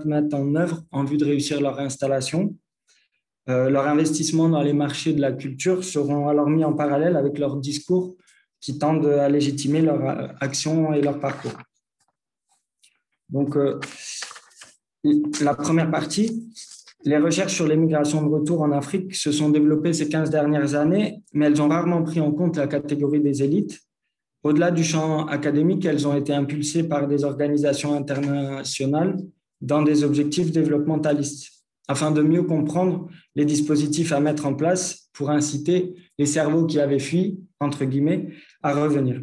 mettent en œuvre en vue de réussir leur installation. Leur investissement dans les marchés de la culture seront alors mis en parallèle avec leurs discours qui tendent à légitimer leur action et leur parcours. Donc, la première partie, les recherches sur l'émigration de retour en Afrique se sont développées ces 15 dernières années, mais elles ont rarement pris en compte la catégorie des élites. Au-delà du champ académique, elles ont été impulsées par des organisations internationales dans des objectifs développementalistes, afin de mieux comprendre les dispositifs à mettre en place pour inciter les cerveaux qui avaient fui, entre guillemets, à revenir.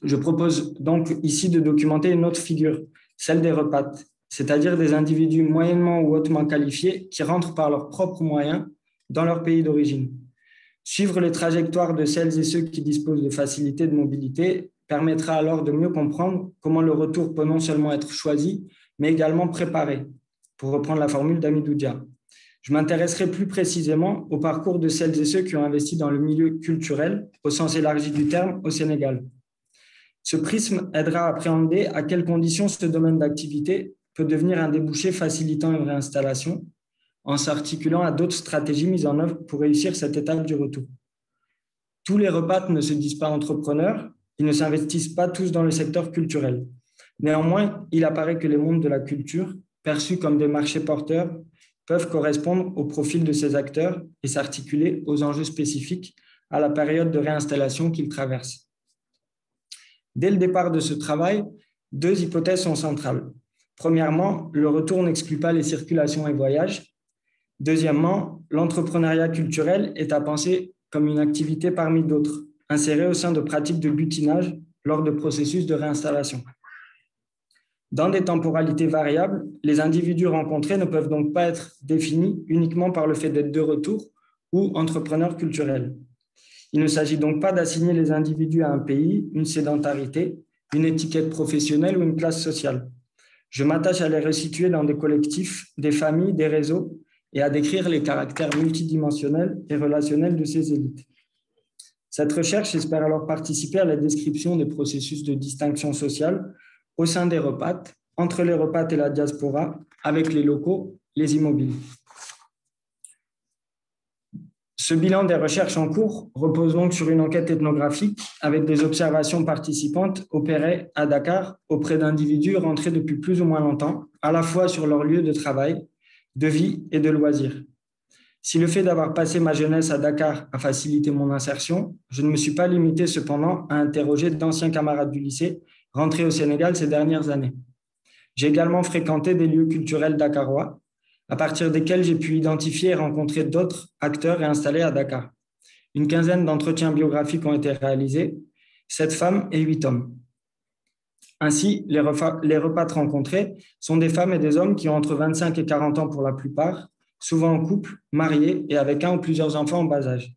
Je propose donc ici de documenter une autre figure, celle des repatres, c'est-à-dire des individus moyennement ou hautement qualifiés qui rentrent par leurs propres moyens dans leur pays d'origine. Suivre les trajectoires de celles et ceux qui disposent de facilités de mobilité permettra alors de mieux comprendre comment le retour peut non seulement être choisi, mais également préparé, pour reprendre la formule d'Amidou Dia. Je m'intéresserai plus précisément au parcours de celles et ceux qui ont investi dans le milieu culturel, au sens élargi du terme, au Sénégal. Ce prisme aidera à appréhender à quelles conditions ce domaine d'activité peut devenir un débouché facilitant une réinstallation, en s'articulant à d'autres stratégies mises en œuvre pour réussir cette étape du retour. Tous les repatres ne se disent pas entrepreneurs, ils ne s'investissent pas tous dans le secteur culturel. Néanmoins, il apparaît que les mondes de la culture, perçus comme des marchés porteurs, peuvent correspondre au profil de ces acteurs et s'articuler aux enjeux spécifiques à la période de réinstallation qu'ils traversent. Dès le départ de ce travail, deux hypothèses sont centrales. Premièrement, le retour n'exclut pas les circulations et voyages. Deuxièmement, l'entrepreneuriat culturel est à penser comme une activité parmi d'autres, insérée au sein de pratiques de butinage lors de processus de réinstallation. Dans des temporalités variables, les individus rencontrés ne peuvent donc pas être définis uniquement par le fait d'être de retour ou entrepreneurs culturels. Il ne s'agit donc pas d'assigner les individus à un pays, une sédentarité, une étiquette professionnelle ou une classe sociale. Je m'attache à les resituer dans des collectifs, des familles, des réseaux et à décrire les caractères multidimensionnels et relationnels de ces élites. Cette recherche espère alors participer à la description des processus de distinction sociale au sein des repatres, entre les repatres et la diaspora, avec les locaux, les immobiliers. Ce bilan des recherches en cours repose donc sur une enquête ethnographique avec des observations participantes opérées à Dakar auprès d'individus rentrés depuis plus ou moins longtemps, à la fois sur leur lieu de travail, de vie et de loisirs. Si le fait d'avoir passé ma jeunesse à Dakar a facilité mon insertion, je ne me suis pas limité cependant à interroger d'anciens camarades du lycée rentrés au Sénégal ces dernières années. J'ai également fréquenté des lieux culturels dakarois, à partir desquels j'ai pu identifier et rencontrer d'autres acteurs installés à Dakar. Une quinzaine d'entretiens biographiques ont été réalisés, 7 femmes et 8 hommes. Ainsi, les repatres rencontrés sont des femmes et des hommes qui ont entre 25 et 40 ans pour la plupart, souvent en couple, mariés et avec un ou plusieurs enfants en bas âge.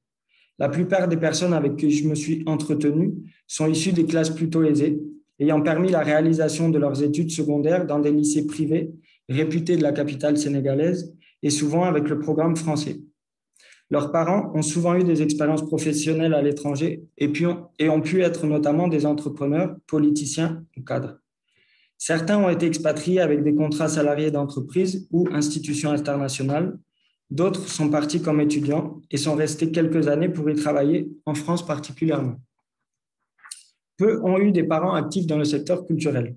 La plupart des personnes avec qui je me suis entretenu sont issues des classes plutôt aisées, ayant permis la réalisation de leurs études secondaires dans des lycées privés réputés de la capitale sénégalaise et souvent avec le programme français. Leurs parents ont souvent eu des expériences professionnelles à l'étranger et ont pu être notamment des entrepreneurs, politiciens ou cadres. Certains ont été expatriés avec des contrats salariés d'entreprise ou institutions internationales. D'autres sont partis comme étudiants et sont restés quelques années pour y travailler, en France particulièrement. Peu ont eu des parents actifs dans le secteur culturel.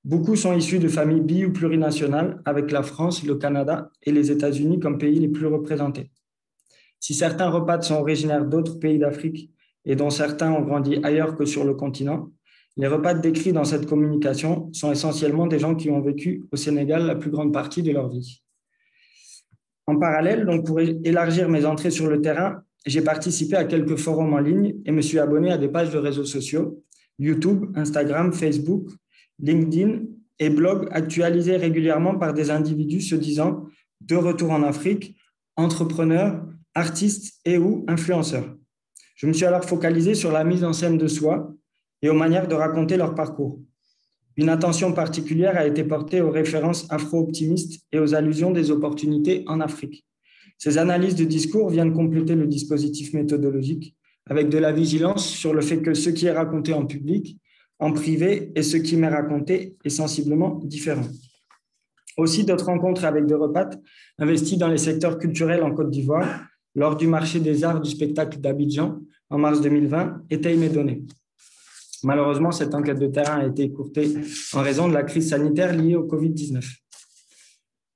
Beaucoup sont issus de familles bi- ou plurinationales, avec la France, le Canada et les États-Unis comme pays les plus représentés. Si certains repatres sont originaires d'autres pays d'Afrique et dont certains ont grandi ailleurs que sur le continent, les repatres décrits dans cette communication sont essentiellement des gens qui ont vécu au Sénégal la plus grande partie de leur vie. En parallèle, donc pour élargir mes entrées sur le terrain, j'ai participé à quelques forums en ligne et me suis abonné à des pages de réseaux sociaux, YouTube, Instagram, Facebook, LinkedIn et blogs actualisés régulièrement par des individus se disant de retour en Afrique, entrepreneurs, artistes et ou influenceurs. Je me suis alors focalisé sur la mise en scène de soi et aux manières de raconter leur parcours. Une attention particulière a été portée aux références afro-optimistes et aux allusions des opportunités en Afrique. Ces analyses de discours viennent compléter le dispositif méthodologique avec de la vigilance sur le fait que ce qui est raconté en public, en privé, et ce qui m'est raconté est sensiblement différent. Aussi, d'autres rencontres avec des repatres investis dans les secteurs culturels en Côte d'Ivoire lors du marché des arts du spectacle d'Abidjan en mars 2020 étaient données. Malheureusement, cette enquête de terrain a été écourtée en raison de la crise sanitaire liée au Covid-19.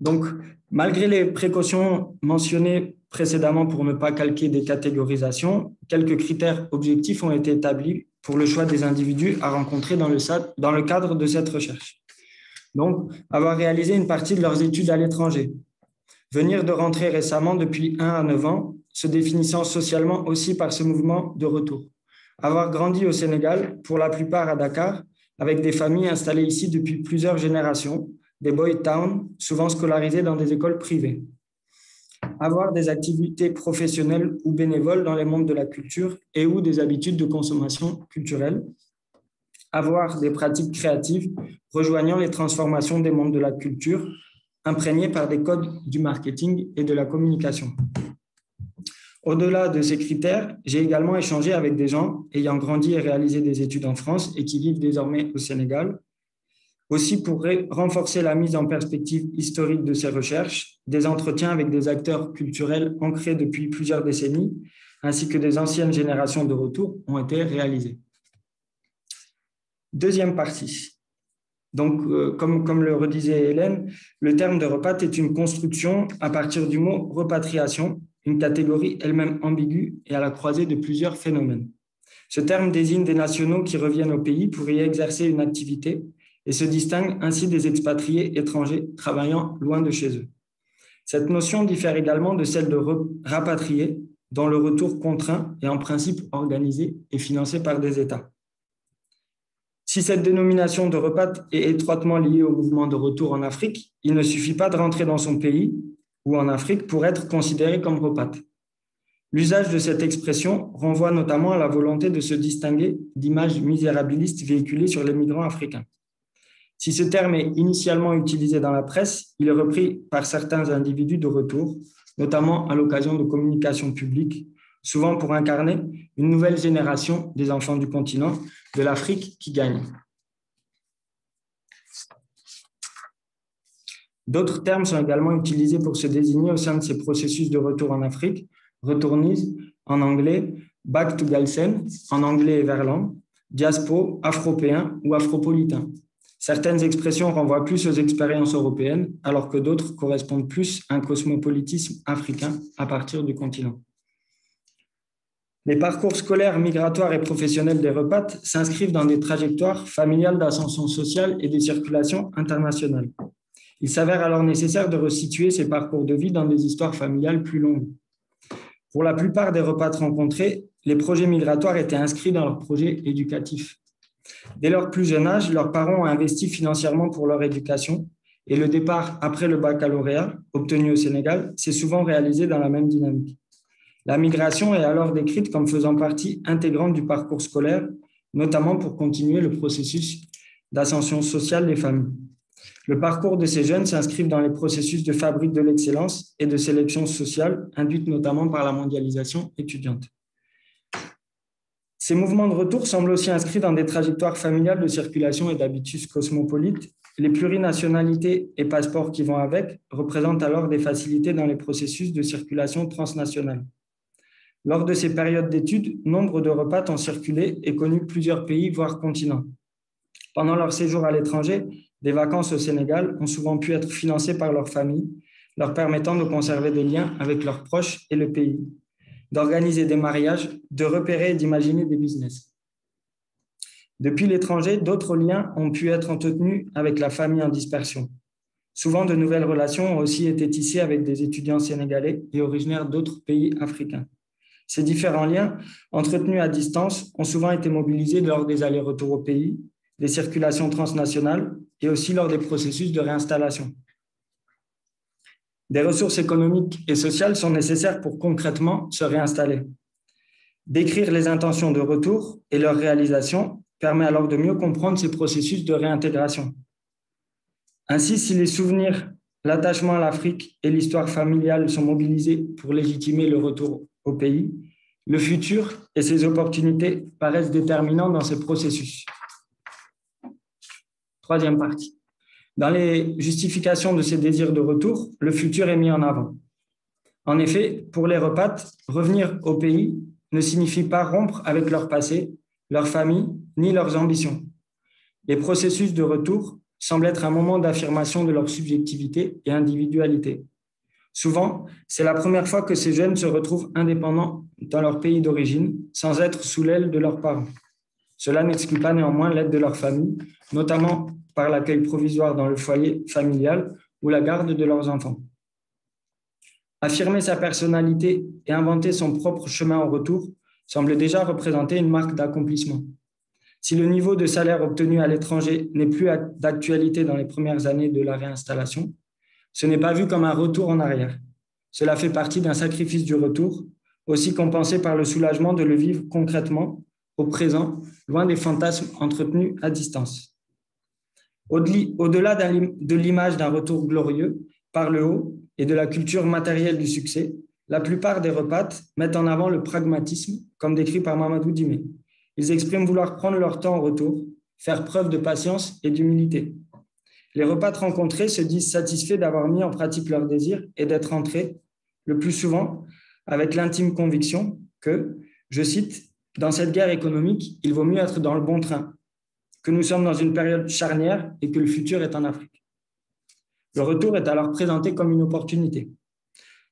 Donc, malgré les précautions mentionnées précédemment pour ne pas calquer des catégorisations, quelques critères objectifs ont été établis pour le choix des individus à rencontrer dans le cadre de cette recherche. Donc, avoir réalisé une partie de leurs études à l'étranger, venir de rentrer récemment depuis 1 à 9 ans, se définissant socialement aussi par ce mouvement de retour. Avoir grandi au Sénégal, pour la plupart à Dakar, avec des familles installées ici depuis plusieurs générations, des boys town, souvent scolarisés dans des écoles privées. Avoir des activités professionnelles ou bénévoles dans les mondes de la culture et ou des habitudes de consommation culturelle. Avoir des pratiques créatives rejoignant les transformations des mondes de la culture, imprégnées par des codes du marketing et de la communication. Au-delà de ces critères, j'ai également échangé avec des gens ayant grandi et réalisé des études en France et qui vivent désormais au Sénégal. Aussi, pour renforcer la mise en perspective historique de ces recherches, des entretiens avec des acteurs culturels ancrés depuis plusieurs décennies, ainsi que des anciennes générations de retour, ont été réalisés. Deuxième partie. Donc, comme le redisait Hélène, le terme de repat est une construction à partir du mot repatriation, une catégorie elle-même ambiguë et à la croisée de plusieurs phénomènes. Ce terme désigne des nationaux qui reviennent au pays pour y exercer une activité et se distinguent ainsi des expatriés étrangers travaillant loin de chez eux. Cette notion diffère également de celle de rapatriés, dont le retour contraint est en principe organisé et financé par des États. Si cette dénomination de repat est étroitement liée au mouvement de retour en Afrique, il ne suffit pas de rentrer dans son pays ou en Afrique pour être considéré comme repat. L'usage de cette expression renvoie notamment à la volonté de se distinguer d'images misérabilistes véhiculées sur les migrants africains. Si ce terme est initialement utilisé dans la presse, il est repris par certains individus de retour, notamment à l'occasion de communications publiques, souvent pour incarner une nouvelle génération des enfants du continent, de l'Afrique qui gagne. D'autres termes sont également utilisés pour se désigner au sein de ces processus de retour en Afrique, returnees en anglais, back to Galsen en anglais et verlan, diaspo, afropéen ou afropolitain. Certaines expressions renvoient plus aux expériences européennes, alors que d'autres correspondent plus à un cosmopolitisme africain à partir du continent. Les parcours scolaires, migratoires et professionnels des repates s'inscrivent dans des trajectoires familiales d'ascension sociale et de circulation internationale. Il s'avère alors nécessaire de resituer ces parcours de vie dans des histoires familiales plus longues. Pour la plupart des repates rencontrés, les projets migratoires étaient inscrits dans leur projet éducatif. Dès leur plus jeune âge, leurs parents ont investi financièrement pour leur éducation et le départ après le baccalauréat, obtenu au Sénégal, s'est souvent réalisé dans la même dynamique. La migration est alors décrite comme faisant partie intégrante du parcours scolaire, notamment pour continuer le processus d'ascension sociale des familles. Le parcours de ces jeunes s'inscrit dans les processus de fabrique de l'excellence et de sélection sociale, induite notamment par la mondialisation étudiante. Ces mouvements de retour semblent aussi inscrits dans des trajectoires familiales de circulation et d'habitus cosmopolites. Les plurinationalités et passeports qui vont avec représentent alors des facilités dans les processus de circulation transnationale. Lors de ces périodes d'études, nombre de repates ont circulé et connu plusieurs pays, voire continents. Pendant leur séjour à l'étranger, des vacances au Sénégal ont souvent pu être financées par leur famille, leur permettant de conserver des liens avec leurs proches et le pays, d'organiser des mariages, de repérer et d'imaginer des business. Depuis l'étranger, d'autres liens ont pu être entretenus avec la famille en dispersion. Souvent, de nouvelles relations ont aussi été tissées avec des étudiants sénégalais et originaires d'autres pays africains. Ces différents liens, entretenus à distance, ont souvent été mobilisés lors des allers-retours au pays, des circulations transnationales et aussi lors des processus de réinstallation. Des ressources économiques et sociales sont nécessaires pour concrètement se réinstaller. Décrire les intentions de retour et leur réalisation permet alors de mieux comprendre ces processus de réintégration. Ainsi, si les souvenirs, l'attachement à l'Afrique et l'histoire familiale sont mobilisés pour légitimer le retour au pays, le futur et ses opportunités paraissent déterminants dans ces processus. Troisième partie. Dans les justifications de ces désirs de retour, le futur est mis en avant. En effet, pour les Repates, revenir au pays ne signifie pas rompre avec leur passé, leur famille, ni leurs ambitions. Les processus de retour semblent être un moment d'affirmation de leur subjectivité et individualité. Souvent, c'est la première fois que ces jeunes se retrouvent indépendants dans leur pays d'origine, sans être sous l'aile de leurs parents. Cela n'exclut pas néanmoins l'aide de leur famille, notamment par l'accueil provisoire dans le foyer familial ou la garde de leurs enfants. Affirmer sa personnalité et inventer son propre chemin au retour semble déjà représenter une marque d'accomplissement. Si le niveau de salaire obtenu à l'étranger n'est plus d'actualité dans les premières années de la réinstallation, ce n'est pas vu comme un retour en arrière. Cela fait partie d'un sacrifice du retour, aussi compensé par le soulagement de le vivre concrètement, au présent, loin des fantasmes entretenus à distance. Au-delà de l'image d'un retour glorieux, par le haut, et de la culture matérielle du succès, la plupart des Repates mettent en avant le pragmatisme, comme décrit par Mamadou Dimé. Ils expriment vouloir prendre leur temps en retour, faire preuve de patience et d'humilité. Les Repates rencontrés se disent satisfaits d'avoir mis en pratique leurs désirs et d'être entrés, le plus souvent, avec l'intime conviction que, je cite, « Dans cette guerre économique, il vaut mieux être dans le bon train, que nous sommes dans une période charnière et que le futur est en Afrique. » Le retour est alors présenté comme une opportunité.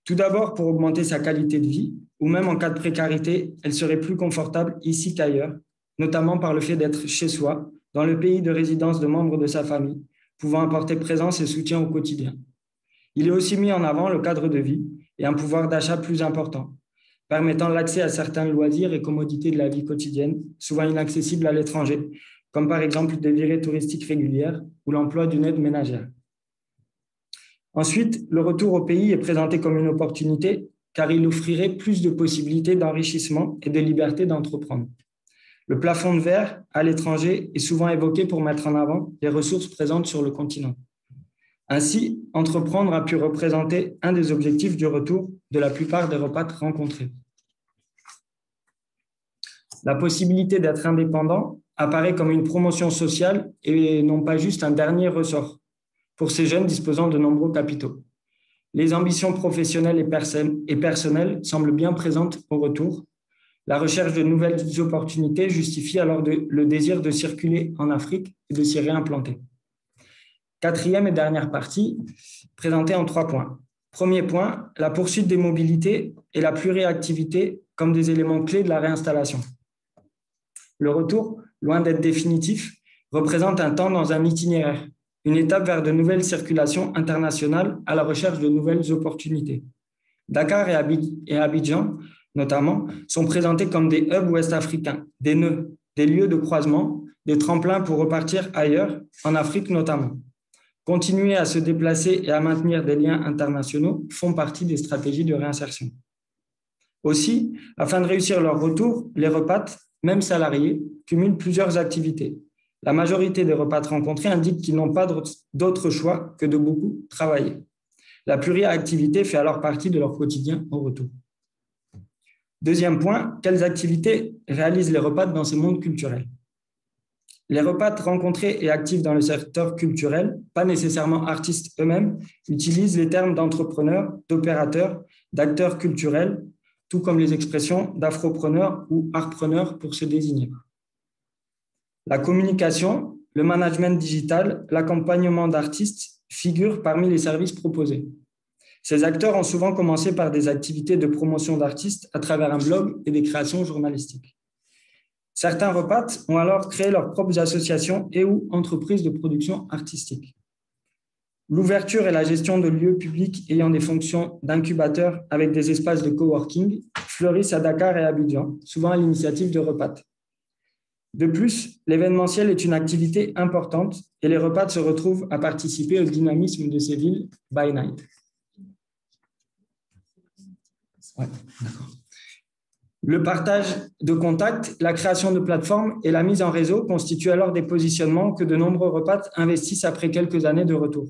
Tout d'abord pour augmenter sa qualité de vie, ou même en cas de précarité, elle serait plus confortable ici qu'ailleurs, notamment par le fait d'être chez soi, dans le pays de résidence de membres de sa famille, pouvant apporter présence et soutien au quotidien. Il est aussi mis en avant le cadre de vie et un pouvoir d'achat plus important, permettant l'accès à certains loisirs et commodités de la vie quotidienne, souvent inaccessibles à l'étranger, comme par exemple des virées touristiques régulières ou l'emploi d'une aide ménagère. Ensuite, le retour au pays est présenté comme une opportunité car il offrirait plus de possibilités d'enrichissement et de liberté d'entreprendre. Le plafond de verre à l'étranger est souvent évoqué pour mettre en avant les ressources présentes sur le continent. Ainsi, entreprendre a pu représenter un des objectifs du retour de la plupart des Repates rencontrés. La possibilité d'être indépendant apparaît comme une promotion sociale et non pas juste un dernier ressort pour ces jeunes disposant de nombreux capitaux. Les ambitions professionnelles et personnelles semblent bien présentes au retour. La recherche de nouvelles opportunités justifie alors le désir de circuler en Afrique et de s'y réimplanter. Quatrième et dernière partie, présentée en 3 points. Premier point, la poursuite des mobilités et la pluriactivité comme des éléments clés de la réinstallation. Le retour, loin d'être définitif, représente un temps dans un itinéraire, une étape vers de nouvelles circulations internationales à la recherche de nouvelles opportunités. Dakar et Abidjan, notamment, sont présentés comme des hubs ouest-africains, des nœuds, des lieux de croisement, des tremplins pour repartir ailleurs, en Afrique notamment. Continuer à se déplacer et à maintenir des liens internationaux font partie des stratégies de réinsertion. Aussi, afin de réussir leur retour, les Repates, même salariés, cumulent plusieurs activités. La majorité des Repates rencontrés indiquent qu'ils n'ont pas d'autre choix que de beaucoup travailler. La pluriactivité fait alors partie de leur quotidien au retour. Deuxième point, quelles activités réalisent les Repates dans ces mondes culturels? Les Repates rencontrés et actifs dans le secteur culturel, pas nécessairement artistes eux-mêmes, utilisent les termes d'entrepreneurs, d'opérateurs, d'acteurs culturels, tout comme les expressions d'afropreneurs ou artpreneurs pour se désigner. La communication, le management digital, l'accompagnement d'artistes figurent parmi les services proposés. Ces acteurs ont souvent commencé par des activités de promotion d'artistes à travers un blog et des créations journalistiques. Certains Repates ont alors créé leurs propres associations et ou entreprises de production artistique. L'ouverture et la gestion de lieux publics ayant des fonctions d'incubateurs avec des espaces de coworking fleurissent à Dakar et à Abidjan, souvent à l'initiative de Repates. De plus, l'événementiel est une activité importante et les Repates se retrouvent à participer au dynamisme de ces villes by night. Ouais, d'accord. Le partage de contacts, la création de plateformes et la mise en réseau constituent alors des positionnements que de nombreux Repates investissent après quelques années de retour.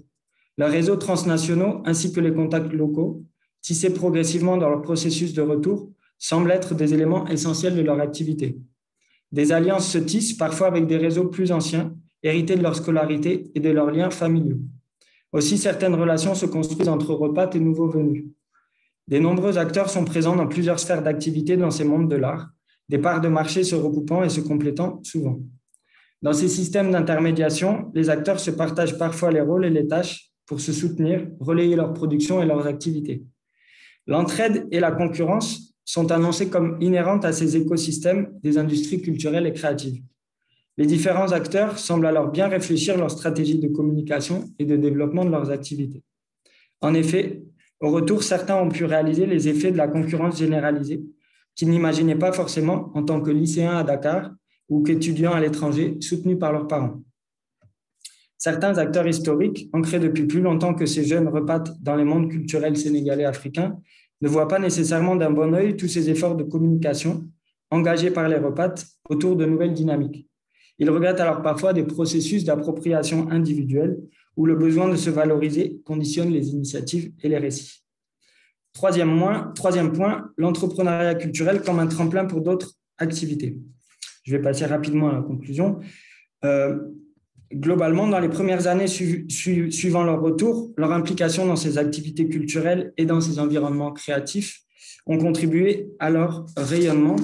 Leurs réseaux transnationaux ainsi que les contacts locaux, tissés progressivement dans leur processus de retour, semblent être des éléments essentiels de leur activité. Des alliances se tissent parfois avec des réseaux plus anciens hérités de leur scolarité et de leurs liens familiaux. Aussi, certaines relations se construisent entre repates et nouveaux venus. De nombreux acteurs sont présents dans plusieurs sphères d'activité dans ces mondes de l'art, des parts de marché se recoupant et se complétant souvent. Dans ces systèmes d'intermédiation, les acteurs se partagent parfois les rôles et les tâches pour se soutenir, relayer leur production et leurs activités. L'entraide et la concurrence sont annoncées comme inhérentes à ces écosystèmes des industries culturelles et créatives. Les différents acteurs semblent alors bien réfléchir leur stratégie de communication et de développement de leurs activités. En effet, au retour, certains ont pu réaliser les effets de la concurrence généralisée qu'ils n'imaginaient pas forcément en tant que lycéens à Dakar ou qu'étudiants à l'étranger soutenus par leurs parents. Certains acteurs historiques, ancrés depuis plus longtemps que ces jeunes repatent dans les mondes culturels sénégalais africains, ne voient pas nécessairement d'un bon œil tous ces efforts de communication engagés par les repates autour de nouvelles dynamiques. Ils regrettent alors parfois des processus d'appropriation individuelle où le besoin de se valoriser conditionne les initiatives et les récits. Troisième point, l'entrepreneuriat culturel comme un tremplin pour d'autres activités. Je vais passer rapidement à la conclusion. Globalement, dans les premières années suivant leur retour, leur implication dans ces activités culturelles et dans ces environnements créatifs ont contribué à leur rayonnement.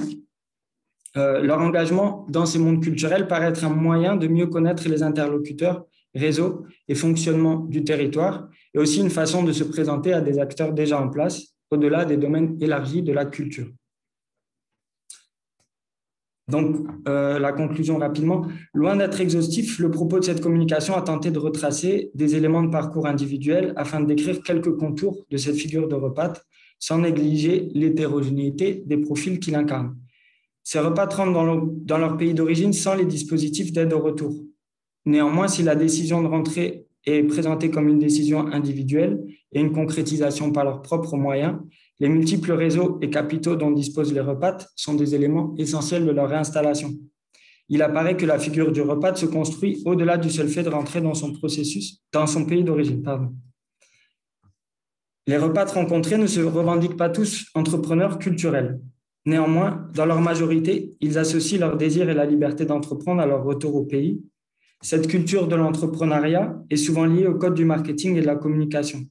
Leur engagement dans ces mondes culturels paraît être un moyen de mieux connaître les interlocuteurs, réseaux et fonctionnement du territoire, et aussi une façon de se présenter à des acteurs déjà en place, au-delà des domaines élargis de la culture. Donc, la conclusion rapidement. Loin d'être exhaustif, le propos de cette communication a tenté de retracer des éléments de parcours individuels afin de décrire quelques contours de cette figure de repate, sans négliger l'hétérogénéité des profils qu'il incarne. Ces repates rentrent dans leur pays d'origine sans les dispositifs d'aide au retour. Néanmoins, si la décision de rentrer est présentée comme une décision individuelle et une concrétisation par leurs propres moyens, les multiples réseaux et capitaux dont disposent les repates sont des éléments essentiels de leur réinstallation. Il apparaît que la figure du repate se construit au-delà du seul fait de rentrer dans son pays d'origine. Les repates rencontrés ne se revendiquent pas tous entrepreneurs culturels. Néanmoins, dans leur majorité, ils associent leur désir et la liberté d'entreprendre à leur retour au pays. Cette culture de l'entrepreneuriat est souvent liée au code du marketing et de la communication.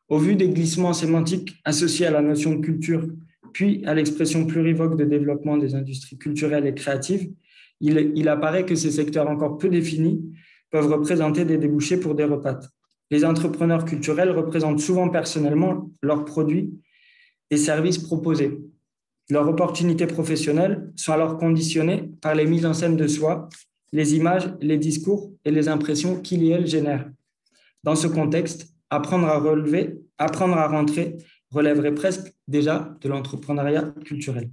Au vu des glissements sémantiques associés à la notion de culture, puis à l'expression plurivoque de développement des industries culturelles et créatives, il apparaît que ces secteurs encore peu définis peuvent représenter des débouchés pour des repates. Les entrepreneurs culturels représentent souvent personnellement leurs produits et services proposés. Leurs opportunités professionnelles sont alors conditionnées par les mises en scène de soi, les images, les discours et les impressions qu'ils et elles génèrent. Dans ce contexte, apprendre à rentrer relèverait presque déjà de l'entrepreneuriat culturel.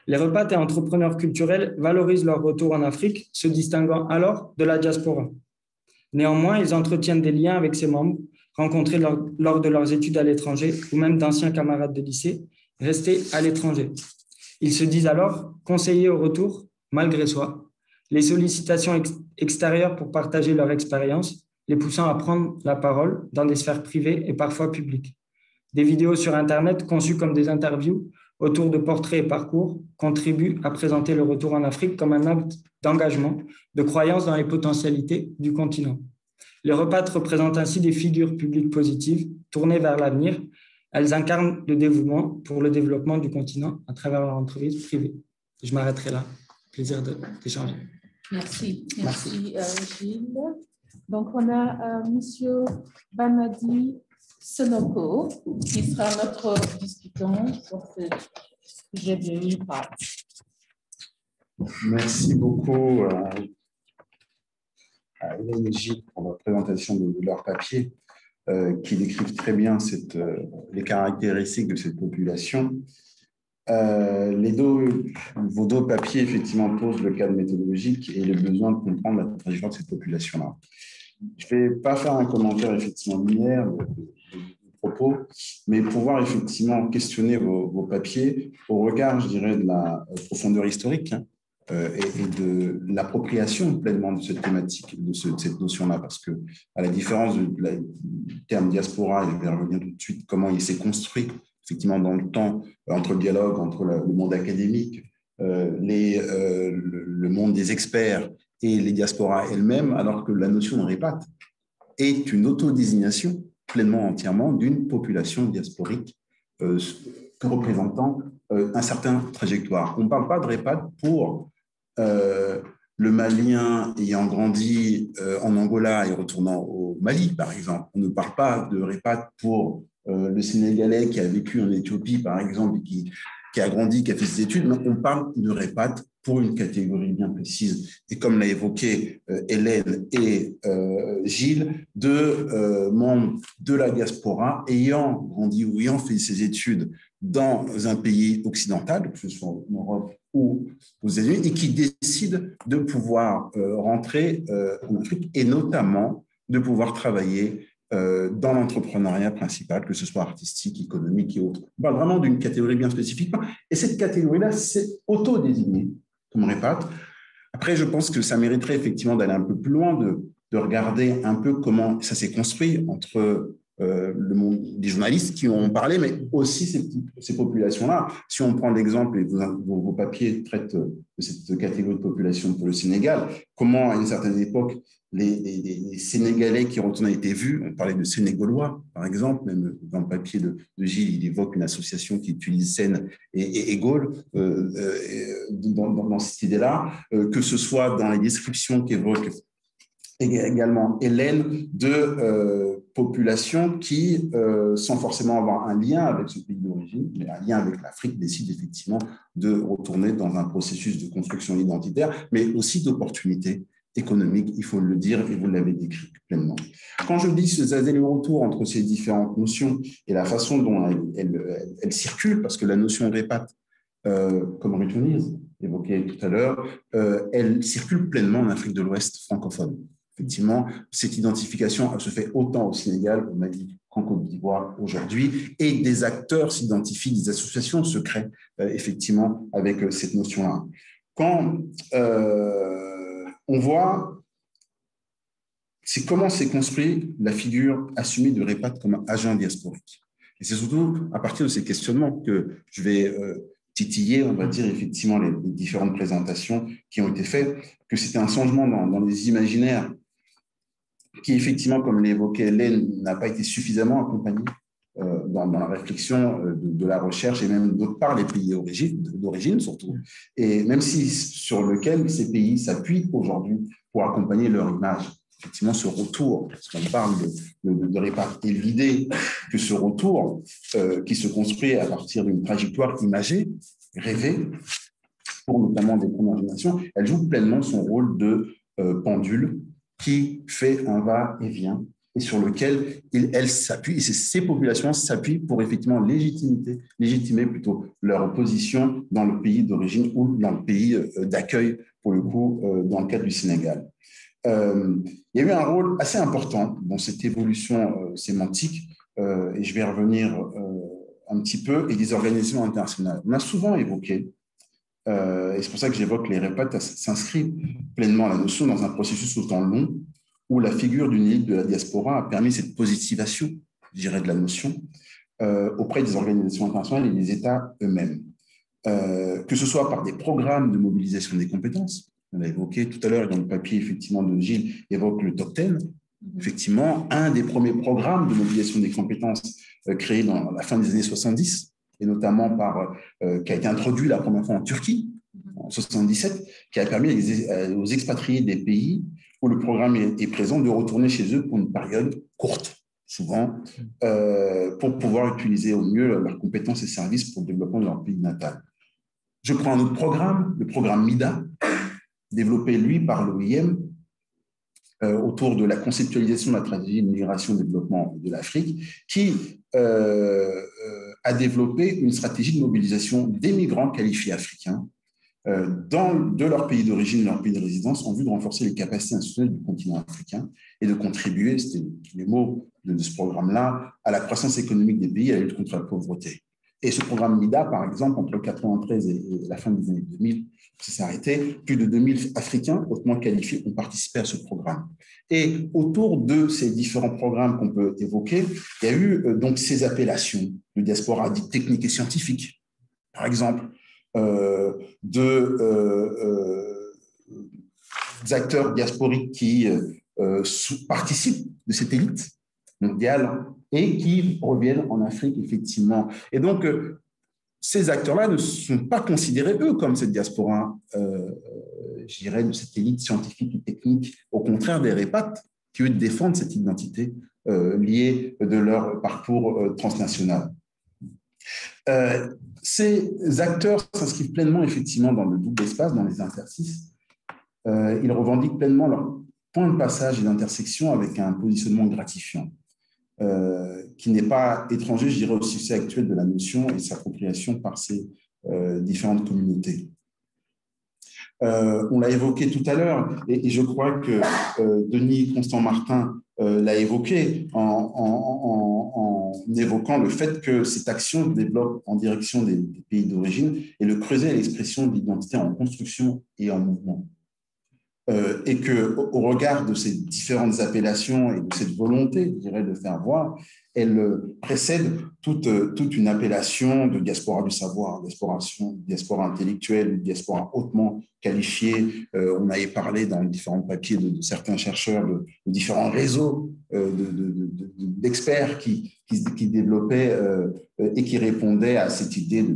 Les repates et entrepreneurs culturels valorisent leur retour en Afrique, se distinguant alors de la diaspora. Néanmoins, ils entretiennent des liens avec ses membres, rencontrés lors de leurs études à l'étranger ou même d'anciens camarades de lycée, restés à l'étranger. Ils se disent alors conseillés au retour, malgré soi, les sollicitations extérieures pour partager leur expérience, les poussant à prendre la parole dans des sphères privées et parfois publiques. Des vidéos sur Internet conçues comme des interviews autour de portraits et parcours contribuent à présenter le retour en Afrique comme un acte d'engagement, de croyance dans les potentialités du continent. Les repates représentent ainsi des figures publiques positives, tournées vers l'avenir. Elles incarnent le dévouement pour le développement du continent à travers leur entreprise privée. Je m'arrêterai là. Plaisir d'échanger. Merci. Merci, Gilles. Donc, on a M. Bamadi Sonoko, qui sera notre discutant sur ce sujet de repat. Merci beaucoup à Hélène et Gilles pour la présentation de leur papier qui décrivent très bien les caractéristiques de cette population. Vos deux papiers, effectivement, posent le cadre méthodologique et le besoin de comprendre la trajectoire de cette population-là. Je ne vais pas faire un commentaire, effectivement, linéaire de propos, mais pouvoir, effectivement, questionner vos papiers au regard, je dirais, de la profondeur historique et de l'appropriation pleinement de cette thématique, de cette notion-là, parce que, à la différence du terme diaspora, je vais revenir tout de suite, comment il s'est construit effectivement dans le temps, entre le dialogue, entre le monde académique, le monde des experts et les diasporas elles-mêmes, alors que la notion de répat est une autodésignation pleinement, entièrement d'une population diasporique représentant un certain trajectoire. On ne parle pas de répat pour le Malien ayant grandi en Angola et retournant au Mali, par exemple. On ne parle pas de répat pour le Sénégalais qui a vécu en Éthiopie, par exemple, et qui a grandi, qui a fait ses études. Non, on parle de répat pour une catégorie bien précise. Et comme l'a évoqué Hélène et Gilles, de membres de la diaspora ayant grandi ou ayant fait ses études dans un pays occidental, que ce soit en Europe ou aux États-Unis, et qui décident de pouvoir rentrer en Afrique et notamment de pouvoir travailler dans l'entrepreneuriat principal, que ce soit artistique, économique et autres. On parle vraiment d'une catégorie bien spécifique. Et cette catégorie-là, c'est auto-désignée comme répat. Après, je pense que ça mériterait effectivement d'aller un peu plus loin, de regarder un peu comment ça s'est construit entre le monde des journalistes qui ont parlé, mais aussi ces populations-là. Si on prend l'exemple, et vos papiers traitent de cette catégorie de population pour le Sénégal, comment à une certaine époque, les Sénégalais qui retournaient étaient vus, on parlait de Sénégaulois, par exemple, même dans le papier de Gilles, il évoque une association qui utilise Sène et Gaulle dans cette idée-là, que ce soit dans les descriptions qu'évoque également Hélène, de populations qui, sans forcément avoir un lien avec ce pays d'origine, mais un lien avec l'Afrique, décident effectivement de retourner dans un processus de construction identitaire, mais aussi d'opportunités économiques, il faut le dire, et vous l'avez décrit pleinement. Quand je dis ces allers-retours entre ces différentes notions et la façon dont elles circulent, parce que la notion répat, comme Ruth évoquait tout à l'heure, elle circule pleinement en Afrique de l'Ouest francophone. Effectivement, cette identification se fait autant au Sénégal, au Mali qu'en Côte d'Ivoire aujourd'hui, et des acteurs s'identifient, des associations se créent effectivement avec cette notion-là. Quand on voit, c'est comment s'est construit la figure assumée de répat comme agent diasporique. Et c'est surtout à partir de ces questionnements que je vais titiller, on va dire, effectivement, les différentes présentations qui ont été faites, que c'était un changement dans les imaginaires qui, effectivement, comme l'évoquait Hélène, n'a pas été suffisamment accompagné dans la réflexion de la recherche et même d'autre part les pays d'origine surtout, et même si sur lequel ces pays s'appuient aujourd'hui pour accompagner leur image. Effectivement, ce retour, parce qu'on parle de répat, et l'idée que ce retour qui se construit à partir d'une trajectoire imagée, rêvée, pour notamment des premières générations, elle joue pleinement son rôle de pendule qui fait un va-et-vient et sur lequel elle s'appuie, et ces populations s'appuient pour effectivement légitimer plutôt leur position dans le pays d'origine ou dans le pays d'accueil, pour le coup, dans le cadre du Sénégal. Il y a eu un rôle assez important dans cette évolution sémantique, et je vais revenir un petit peu, et des organisations internationales. On a souvent évoqué, et c'est pour ça que j'évoque les répat, s'inscrit pleinement la notion dans un processus autant long, où la figure d'une élite de la diaspora a permis cette positivation, je dirais, de la notion auprès des organisations internationales et des États eux-mêmes. Que ce soit par des programmes de mobilisation des compétences, on l'a évoqué tout à l'heure dans le papier effectivement de Gilles, évoque le Top 10. Effectivement, un des premiers programmes de mobilisation des compétences créés dans la fin des années 70, et notamment qui a été introduit la première fois en Turquie, en 77, qui a permis aux expatriés des pays où le programme est présent de retourner chez eux pour une période courte, souvent, pour pouvoir utiliser au mieux leurs compétences et services pour le développement de leur pays natal. Je prends un autre programme, le programme MIDA, développé, lui, par l'OIM, autour de la conceptualisation de la stratégie de migration et de développement de l'Afrique, qui a développé une stratégie de mobilisation des migrants qualifiés africains de leur pays d'origine, leur pays de résidence, en vue de renforcer les capacités institutionnelles du continent africain et de contribuer, c'était les mots de ce programme-là, à la croissance économique des pays et à la lutte contre la pauvreté. Et ce programme MIDA, par exemple, entre 1993 et la fin des années 2000, ça s'est arrêté, plus de 2000 Africains hautement qualifiés ont participé à ce programme. Et autour de ces différents programmes qu'on peut évoquer, il y a eu donc ces appellations de diaspora dites techniques et scientifiques, par exemple, acteurs diasporiques qui participent de cette élite mondiale et qui reviennent en Afrique, effectivement. Et donc, ces acteurs-là ne sont pas considérés, eux, comme cette diaspora, je dirais, de cette élite scientifique et technique. Au contraire, des répates qui, eux, défendent cette identité liée de leur parcours transnational. Ces acteurs s'inscrivent pleinement, effectivement, dans le double espace, dans les interstices. Ils revendiquent pleinement leur point de passage et d'intersection avec un positionnement gratifiant, qui n'est pas étranger, je dirais, au succès actuel de la notion et sa appropriation par ces différentes communautés. On l'a évoqué tout à l'heure, et je crois que Denis Constant-Martin l'a évoqué en évoquant le fait que cette action se développe en direction des pays d'origine et le creuset à l'expression de l'identité en construction et en mouvement. Et qu'au regard de ces différentes appellations et de cette volonté, je dirais, de faire voir, elle précède toute une appellation de diaspora du savoir, diaspora intellectuelle, diaspora hautement qualifiée. On avait parlé dans différents papiers de certains chercheurs de différents réseaux d'experts qui développaient et qui répondaient à cette idée de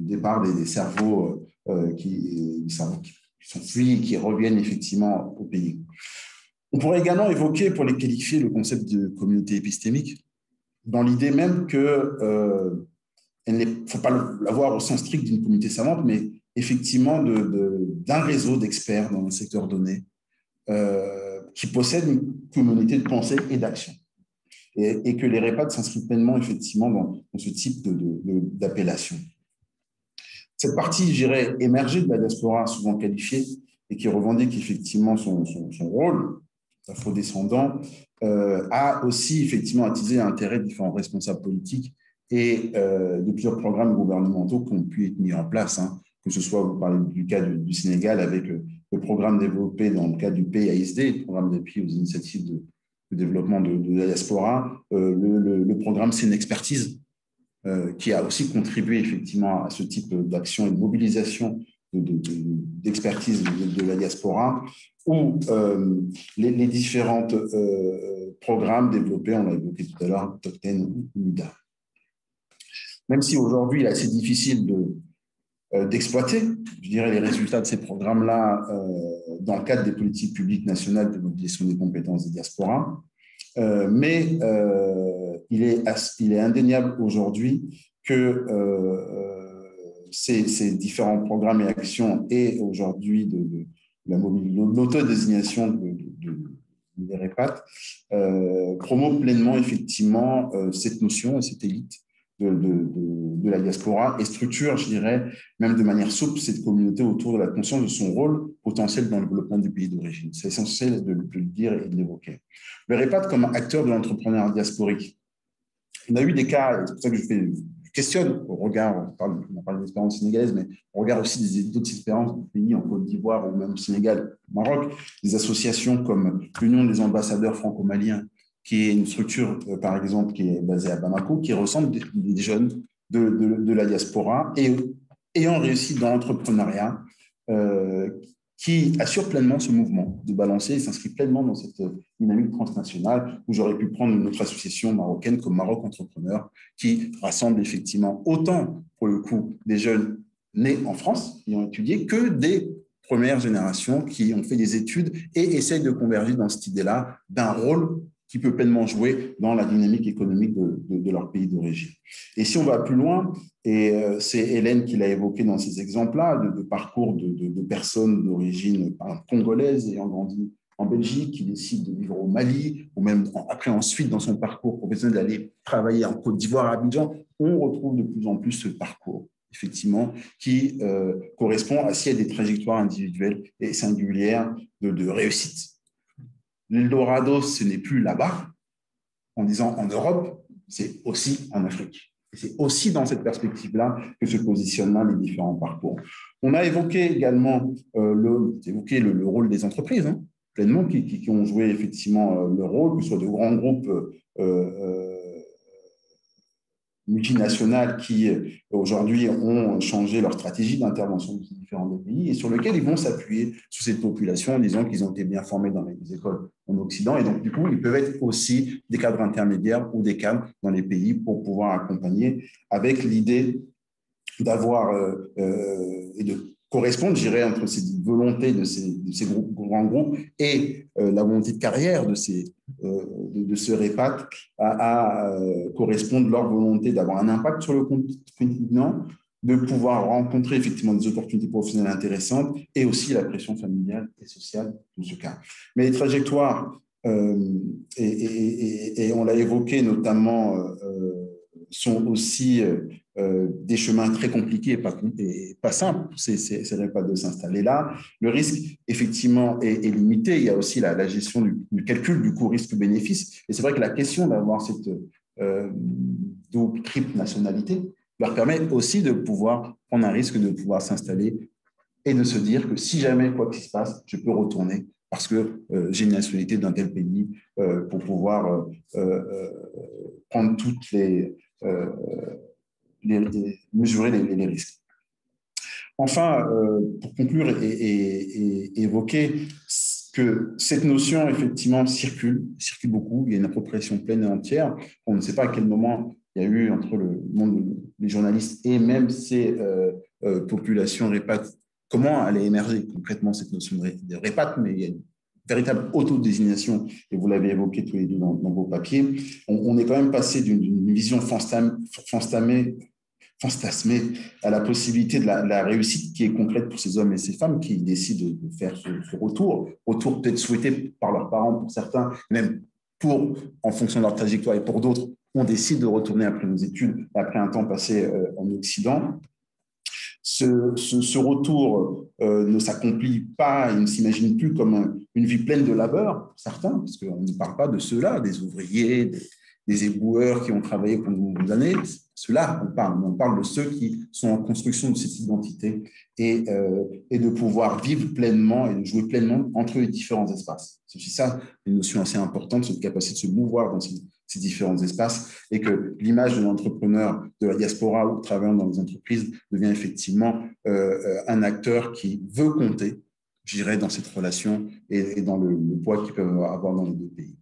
départ des cerveaux qui sont fuis et qui reviennent effectivement au pays. On pourrait également évoquer, pour les qualifier, le concept de communauté épistémique, dans l'idée même qu'il ne faut pas l'avoir au sens strict d'une communauté savante, mais effectivement d'un réseau d'experts dans un secteur donné qui possède une communauté de pensée et d'action. Et que les répates s'inscrivent pleinement, effectivement, dans ce type d'appellation. Cette partie, je dirais, émergée de la diaspora, souvent qualifiée, et qui revendique effectivement son rôle afrodescendant, a aussi effectivement attisé l'intérêt de différents responsables politiques et de plusieurs programmes gouvernementaux qui ont pu être mis en place, hein, que ce soit, vous parlez du cas du Sénégal avec le programme développé dans le cadre du PASD, le programme d'appui aux initiatives de développement de la diaspora, le programme Sénexpertise, qui a aussi contribué effectivement à ce type d'action et de mobilisation d'expertise de la diaspora, ou les différents programmes développés, on l'a évoqué tout à l'heure, Tocten ou MIDA. Même si aujourd'hui il est assez difficile d'exploiter, je dirais, les résultats de ces programmes-là dans le cadre des politiques publiques nationales de mobilisation des compétences des diasporas, mais il est indéniable aujourd'hui que ces différents programmes et actions et aujourd'hui de l'autodésignation des répates promeuvent pleinement effectivement cette notion et cette élite de la diaspora et structure, je dirais, même de manière souple, cette communauté autour de la conscience de son rôle potentiel dans le développement du pays d'origine. C'est essentiel de le dire et de l'évoquer. Le REPAT comme acteur de l'entrepreneuriat diasporique. On a eu des cas, c'est pour ça que je questionne au regard, on parle d'expérience sénégalaise, mais on regarde aussi d'autres expériences de pays en Côte d'Ivoire ou même au Sénégal, au Maroc, des associations comme l'Union des ambassadeurs franco-maliens, qui est une structure, par exemple, qui est basée à Bamako, qui ressemble des jeunes de la diaspora et ayant réussi dans l'entrepreneuriat, qui assure pleinement ce mouvement de balancer et s'inscrit pleinement dans cette dynamique transnationale où j'aurais pu prendre une autre association marocaine comme Maroc Entrepreneur qui rassemble effectivement autant, pour le coup, des jeunes nés en France qui ont étudié que des premières générations qui ont fait des études et essayent de converger dans cette idée-là d'un rôle qui peut pleinement jouer dans la dynamique économique de leur pays d'origine. Et si on va plus loin, et c'est Hélène qui l'a évoqué dans ces exemples-là, de parcours de personnes d'origine congolaise ayant grandi en Belgique, qui décident de vivre au Mali, ou même après ensuite dans son parcours professionnel d'aller travailler en Côte d'Ivoire à Abidjan, on retrouve de plus en plus ce parcours, effectivement, qui correspond à des trajectoires individuelles et singulières de réussite. L'Eldorado, ce n'est plus là-bas, en disant en Europe, c'est aussi en Afrique. Et c'est aussi dans cette perspective-là que se positionnent là les différents parcours. On a évoqué également le rôle des entreprises, hein, pleinement, qui ont joué effectivement leur rôle, que ce soit de grands groupes multinationales qui, aujourd'hui, ont changé leur stratégie d'intervention dans différents pays et sur lequel ils vont s'appuyer sur cette population en disant qu'ils ont été bien formés dans les écoles en Occident. Et donc, du coup, ils peuvent être aussi des cadres intermédiaires ou des cadres dans les pays pour pouvoir accompagner avec l'idée d'avoir et de correspondre, je dirais, entre cette volonté de ces grands groupes et la volonté de carrière de ce REPAT à correspondre leur volonté d'avoir un impact sur le continent, de pouvoir rencontrer effectivement des opportunités professionnelles intéressantes et aussi la pression familiale et sociale dans ce cas. Mais les trajectoires, et on l'a évoqué notamment, sont aussi des chemins très compliqués et pas simples. C'est pas de s'installer là. Le risque, effectivement, est limité. Il y a aussi la gestion du calcul du coût risque-bénéfice. Et c'est vrai que la question d'avoir cette double, triple nationalité leur permet aussi de pouvoir prendre un risque de pouvoir s'installer et de se dire que si jamais quoi qu'il se passe, je peux retourner parce que j'ai une nationalité d'un tel pays pour pouvoir prendre toutes mesurer les risques. Enfin, pour conclure et évoquer que cette notion, effectivement, circule beaucoup. Il y a une appropriation pleine et entière. On ne sait pas à quel moment il y a eu entre le monde des journalistes et même ces populations REPAT, comment elle est émergée concrètement, cette notion de REPAT, mais il y a une véritable autodésignation, et vous l'avez évoqué tous les deux dans vos papiers. On est quand même passé d'une vision fantasmée à la possibilité de la réussite qui est concrète pour ces hommes et ces femmes qui décident de faire ce retour peut-être souhaité par leurs parents pour certains, même en fonction de leur trajectoire, et pour d'autres, on décide de retourner après nos études, après un temps passé en Occident. Ce retour ne s'accomplit pas, il ne s'imagine plus comme une vie pleine de labeur, pour certains, parce qu'on ne parle pas de ceux-là, des ouvriers, des éboueurs qui ont travaillé pendant de nombreuses années. Ceux-là, on parle de ceux qui sont en construction de cette identité et de pouvoir vivre pleinement et de jouer pleinement entre les différents espaces. C'est aussi ça une notion assez importante, cette capacité de se mouvoir dans ces différents espaces, et que l'image de l'entrepreneur de la diaspora ou travaillant dans les entreprises devient effectivement un acteur qui veut compter, je dirais, dans cette relation et dans le poids qu'ils peuvent avoir dans les deux pays.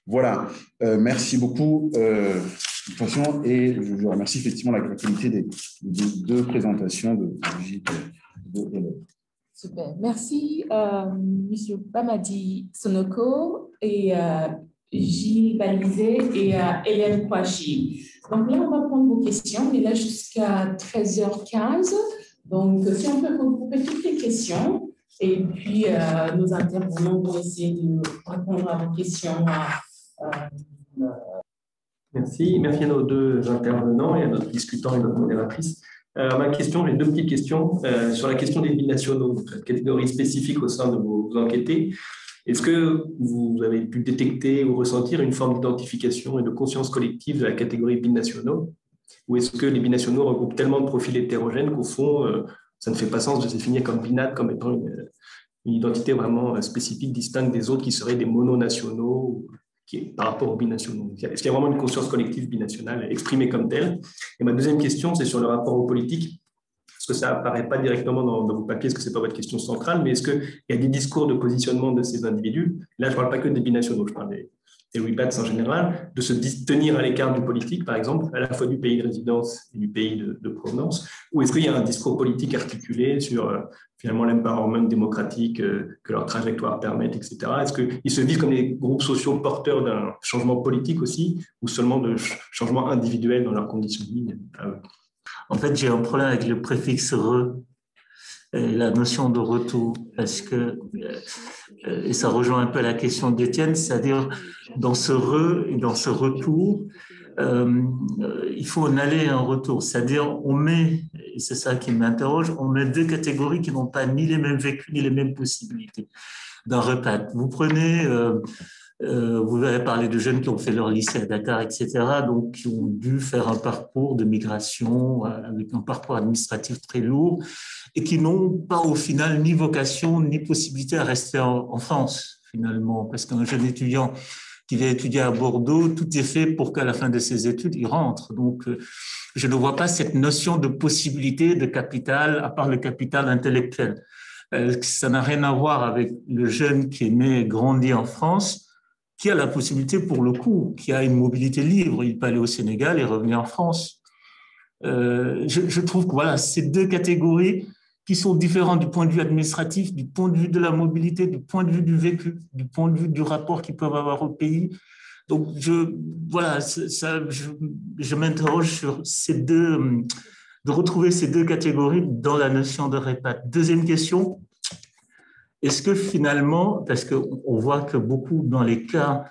Voilà, merci beaucoup et je remercie effectivement la qualité des deux présentations de Gilles. Super, merci Monsieur Bamadi Sonoko et Gilles Balizé et Hélène Kouachi. Donc là, on va prendre vos questions, mais là jusqu'à 13h15. Donc, si on peut regrouper toutes les questions, et puis nos intervenants vont essayer de répondre à vos questions. Merci à nos deux intervenants et à notre discutant et notre modératrice. Ma question, j'ai deux petites questions sur la question des binationaux, cette catégorie spécifique au sein de vos enquêtés. Est-ce que vous avez pu détecter ou ressentir une forme d'identification et de conscience collective de la catégorie binationaux, ou est-ce que les binationaux regroupent tellement de profils hétérogènes qu'au fond, ça ne fait pas sens de se définir comme binate, comme étant une identité vraiment spécifique, distincte des autres qui seraient des mononationaux par rapport aux binationaux? Est-ce qu'il y a vraiment une conscience collective binationale exprimée comme telle? Et ma deuxième question, c'est sur le rapport aux politiques. Parce que ça n'apparaît pas directement dans vos papiers, parce que ce n'est pas votre question centrale, mais est-ce qu'il y a des discours de positionnement de ces individus? Là, je ne parle pas que des binationaux, je parle des REPATs en général, de se tenir à l'écart du politique, par exemple, à la fois du pays de résidence et du pays de provenance, ou est-ce qu'il y a un discours politique articulé sur finalement l'empowerment démocratique que leur trajectoire permettent, etc. Est-ce qu'ils se vivent comme des groupes sociaux porteurs d'un changement politique aussi, ou seulement de changement individuel dans leurs conditions de vie? En fait, j'ai un problème avec le préfixe « re », la notion de retour, parce que, et ça rejoint un peu la question d'Étienne, c'est-à-dire dans ce re et dans ce retour, il faut un aller et un retour, c'est-à-dire on met, et c'est ça qui m'interroge, on met deux catégories qui n'ont pas ni les mêmes vécus ni les mêmes possibilités d'un repas. Vous prenez, vous avez parlé de jeunes qui ont fait leur lycée à Dakar, etc., donc qui ont dû faire un parcours de migration avec un parcours administratif très lourd et qui n'ont pas au final ni vocation ni possibilité à rester en France finalement, parce qu'un jeune étudiant qui vient étudier à Bordeaux, tout est fait pour qu'à la fin de ses études, il rentre. Donc, je ne vois pas cette notion de possibilité de capital, à part le capital intellectuel. Ça n'a rien à voir avec le jeune qui est né et grandi en France, qui a la possibilité, pour le coup, qui a une mobilité libre. Il peut aller au Sénégal et revenir en France. Je trouve que voilà, ces deux catégories qui sont différentes du point de vue administratif, du point de vue de la mobilité, du point de vue du vécu, du point de vue du rapport qu'ils peuvent avoir au pays. Donc, je m'interroge sur ces deux, de retrouver ces deux catégories dans la notion de REPAT. Deuxième question, est-ce que finalement, parce qu'on voit que beaucoup dans les cas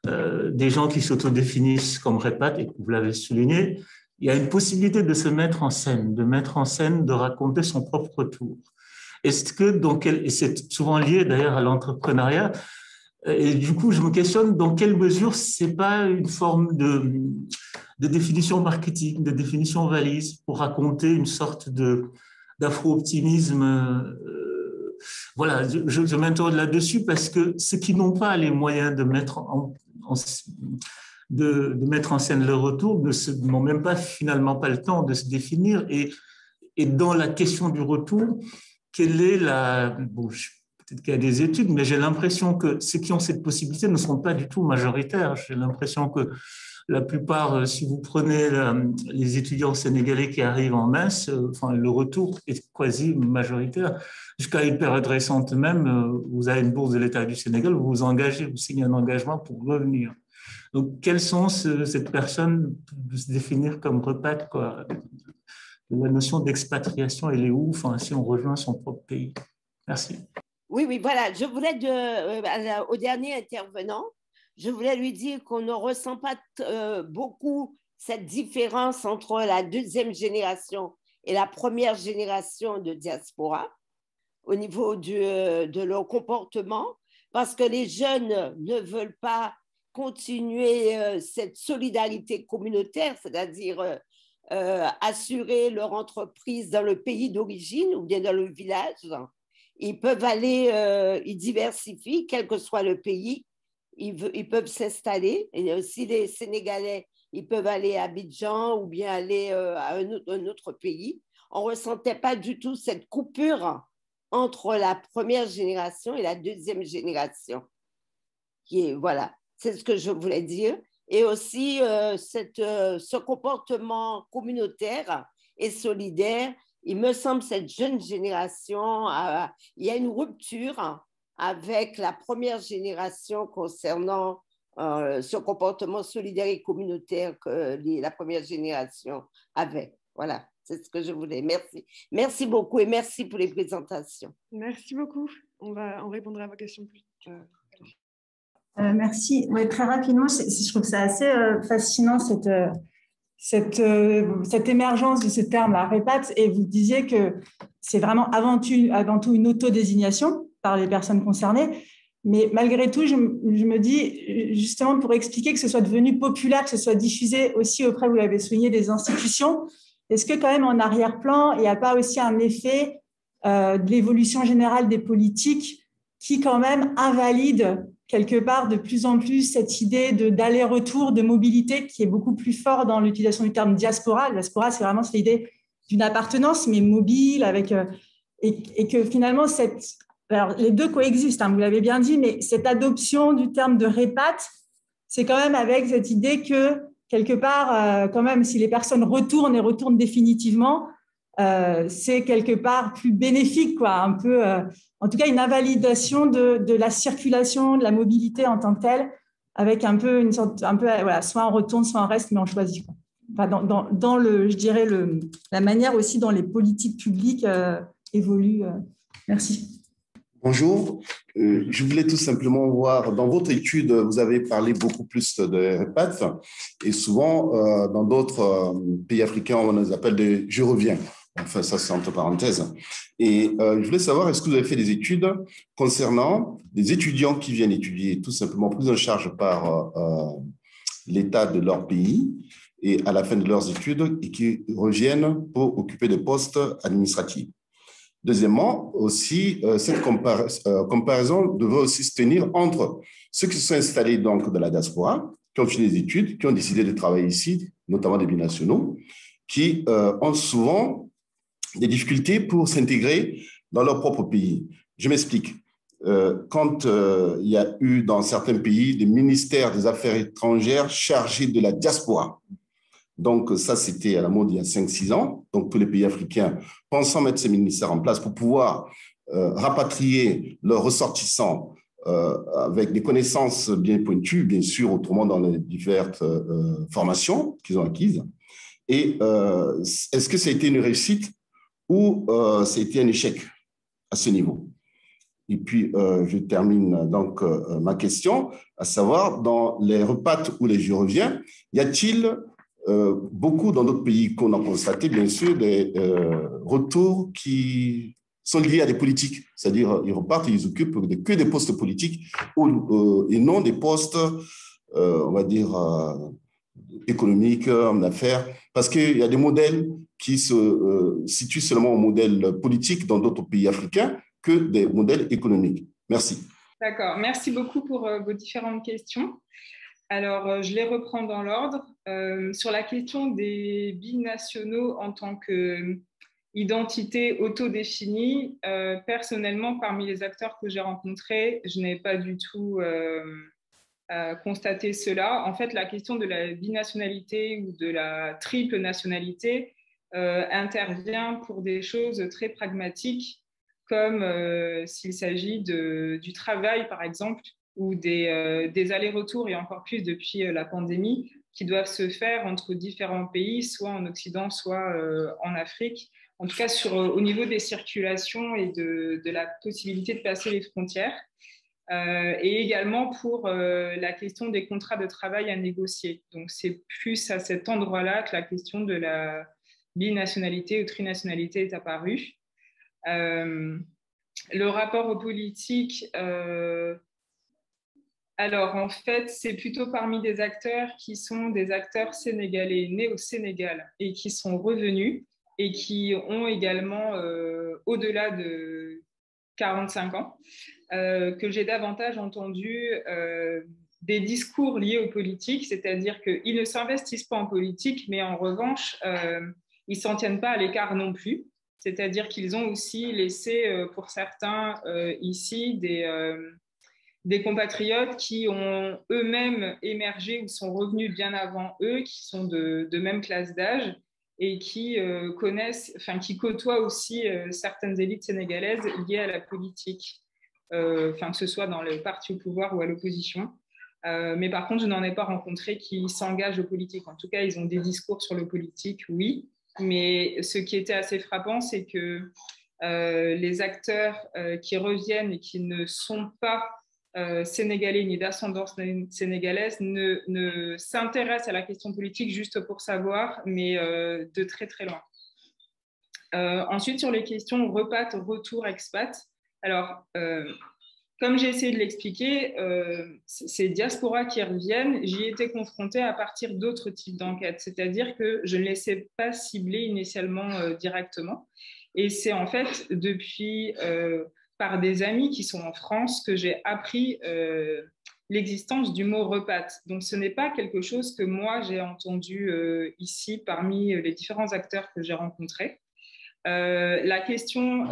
des gens qui s'autodéfinissent comme REPAT, et que vous l'avez souligné, il y a une possibilité de se mettre en scène, de raconter son propre tour. Est-ce que, et c'est souvent lié d'ailleurs à l'entrepreneuriat, et du coup, je me questionne dans quelle mesure c'est pas une forme de définition marketing, de définition valise pour raconter une sorte d'afro-optimisme. Voilà, je m'interroge là-dessus parce que ceux qui n'ont pas les moyens de mettre en scène le retour n'ont même pas finalement pas le temps de se définir. Et dans la question du retour, quelle est peut-être qu'il y a des études, mais j'ai l'impression que ceux qui ont cette possibilité ne sont pas du tout majoritaires. J'ai l'impression que la plupart, si vous prenez les étudiants sénégalais qui arrivent en masse, le retour est quasi majoritaire. Jusqu'à une période récente même, vous avez une bourse de l'État du Sénégal, vous vous engagez, vous signez un engagement pour revenir. Donc, quelles sont cette personne de se définir comme repat, quoi? La notion d'expatriation, elle est où, si on rejoint son propre pays? Merci. Oui, voilà. Je voulais au dernier intervenant, je voulais lui dire qu'on ne ressent pas beaucoup cette différence entre la deuxième génération et la première génération de diaspora au niveau de leur comportement, parce que les jeunes ne veulent pas continuer cette solidarité communautaire, c'est-à-dire assurer leur entreprise dans le pays d'origine ou bien dans le village. Ils peuvent aller, ils diversifient, quel que soit le pays, ils peuvent s'installer. Et aussi les Sénégalais, ils peuvent aller à Abidjan ou bien aller à un autre pays. On ne ressentait pas du tout cette coupure entre la première génération et la deuxième génération. Voilà, c'est ce que je voulais dire. Et aussi ce comportement communautaire et solidaire. Il me semble cette jeune génération, il y a une rupture avec la première génération concernant ce comportement solidaire et communautaire que la première génération avait. Voilà, c'est ce que je voulais. Merci. Merci beaucoup et merci pour les présentations. Merci beaucoup. On répondra à vos questions plus tard. Merci. Ouais, très rapidement, je trouve ça assez fascinant cette émergence de ce terme, la REPAT, et vous disiez que c'est vraiment avant tout une autodésignation par les personnes concernées, mais malgré tout, je me dis, justement, pour expliquer que ce soit devenu populaire, que ce soit diffusé aussi auprès, vous l'avez souligné, des institutions, est-ce que quand même en arrière-plan, il n'y a pas aussi un effet de l'évolution générale des politiques qui quand même invalide quelque part de plus en plus cette idée d'aller-retour, de mobilité qui est beaucoup plus fort dans l'utilisation du terme diaspora. La diaspora, c'est vraiment l'idée d'une appartenance, mais mobile, et que finalement, alors les deux coexistent, vous l'avez bien dit, mais cette adoption du terme de REPAT, c'est quand même avec cette idée que, quelque part, quand même, si les personnes retournent et retournent définitivement, c'est quelque part plus bénéfique, quoi, un peu, en tout cas une invalidation de la circulation, de la mobilité en tant que telle, avec un peu une sorte, voilà, soit on retourne, soit on reste, mais on choisit, quoi. Enfin, dans je dirais la manière aussi dont les politiques publiques évoluent. Merci. Bonjour, je voulais tout simplement voir, dans votre étude, vous avez parlé beaucoup plus de REPAT, et souvent, dans d'autres pays africains, on les appelle des « je reviens ». Enfin, ça, c'est entre parenthèses. Et je voulais savoir, est-ce que vous avez fait des études concernant des étudiants qui viennent étudier, tout simplement pris en charge par l'État de leur pays, et à la fin de leurs études, et qui reviennent pour occuper des postes administratifs. Deuxièmement, aussi, cette comparaison devrait aussi se tenir entre ceux qui se sont installés donc dans la diaspora, qui ont fini des études, qui ont décidé de travailler ici, notamment des binationaux, qui ont souvent des difficultés pour s'intégrer dans leur propre pays. Je m'explique. Quand il y a eu dans certains pays des ministères des Affaires étrangères chargés de la diaspora, donc ça c'était à la mode il y a 5-6 ans, donc tous les pays africains pensant mettre ces ministères en place pour pouvoir rapatrier leurs ressortissants avec des connaissances bien pointues, bien sûr, autrement dans les diverses formations qu'ils ont acquises. Et est-ce que ça a été une réussite ou ça a été un échec à ce niveau? Et puis, je termine donc ma question, à savoir, dans les repas où les je reviens, y a-t-il beaucoup dans d'autres pays qu'on a constaté, bien sûr, des retours qui sont liés à des politiques, c'est-à-dire ils repartent et ils occupent que des postes politiques et non des postes, on va dire, économiques, en affaires, parce qu'il y a des modèles qui se situent seulement au modèle politique dans d'autres pays africains que des modèles économiques. Merci. D'accord, merci beaucoup pour vos différentes questions. Alors, je les reprends dans l'ordre. Sur la question des binationaux en tant qu'identité autodéfinie, personnellement, parmi les acteurs que j'ai rencontrés, je n'ai pas du tout constaté cela. En fait, la question de la binationalité ou de la triple nationalité intervient pour des choses très pragmatiques, comme s'il s'agit du travail, par exemple, ou des allers-retours, et encore plus depuis la pandémie, qui doivent se faire entre différents pays, soit en Occident, soit en Afrique. En tout cas, au niveau des circulations et de la possibilité de passer les frontières. Et également pour la question des contrats de travail à négocier. Donc, c'est plus à cet endroit-là que la question de la binationalité ou trinationalité est apparue. Le rapport aux politiques, alors en fait, c'est plutôt parmi des acteurs qui sont des acteurs sénégalais nés au Sénégal et qui sont revenus et qui ont également au-delà de 45 ans, que j'ai davantage entendu des discours liés aux politiques, c'est-à-dire qu'ils ne s'investissent pas en politique, mais en revanche, ils ne s'en tiennent pas à l'écart non plus. C'est-à-dire qu'ils ont aussi laissé, pour certains ici, des compatriotes qui ont eux-mêmes émergé ou sont revenus bien avant eux, qui sont de même classe d'âge et qui qui côtoient aussi certaines élites sénégalaises liées à la politique, que ce soit dans le parti au pouvoir ou à l'opposition. Mais par contre, je n'en ai pas rencontré qui s'engagent aux politiques. En tout cas, ils ont des discours sur le politique, oui. Mais ce qui était assez frappant, c'est que les acteurs qui reviennent et qui ne sont pas sénégalais ni d'ascendance sénégalaise ne s'intéressent à la question politique juste pour savoir, mais de très très loin. Ensuite, sur les questions repat, retour, expat, alors comme j'ai essayé de l'expliquer, ces diasporas qui reviennent, j'y étais confrontée à partir d'autres types d'enquêtes, c'est-à-dire que je ne les ai pas ciblés initialement directement. Et c'est en fait depuis, par des amis qui sont en France, que j'ai appris l'existence du mot repat. Donc ce n'est pas quelque chose que moi j'ai entendu ici parmi les différents acteurs que j'ai rencontrés. La question,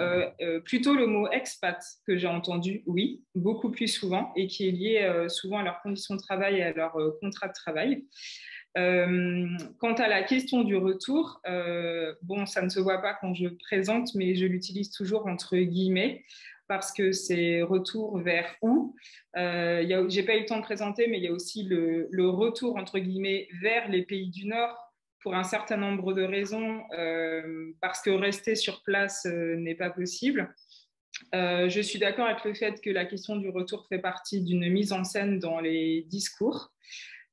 plutôt le mot expat que j'ai entendu, oui, beaucoup plus souvent, et qui est lié souvent à leurs conditions de travail et à leur contrat de travail. Quant à la question du retour, bon, ça ne se voit pas quand je présente, mais je l'utilise toujours entre guillemets, parce que c'est retour vers où. J'ai pas eu le temps de présenter, mais il y a aussi le retour, entre guillemets, vers les pays du Nord, pour un certain nombre de raisons, parce que rester sur place n'est pas possible. Je suis d'accord avec le fait que la question du retour fait partie d'une mise en scène dans les discours.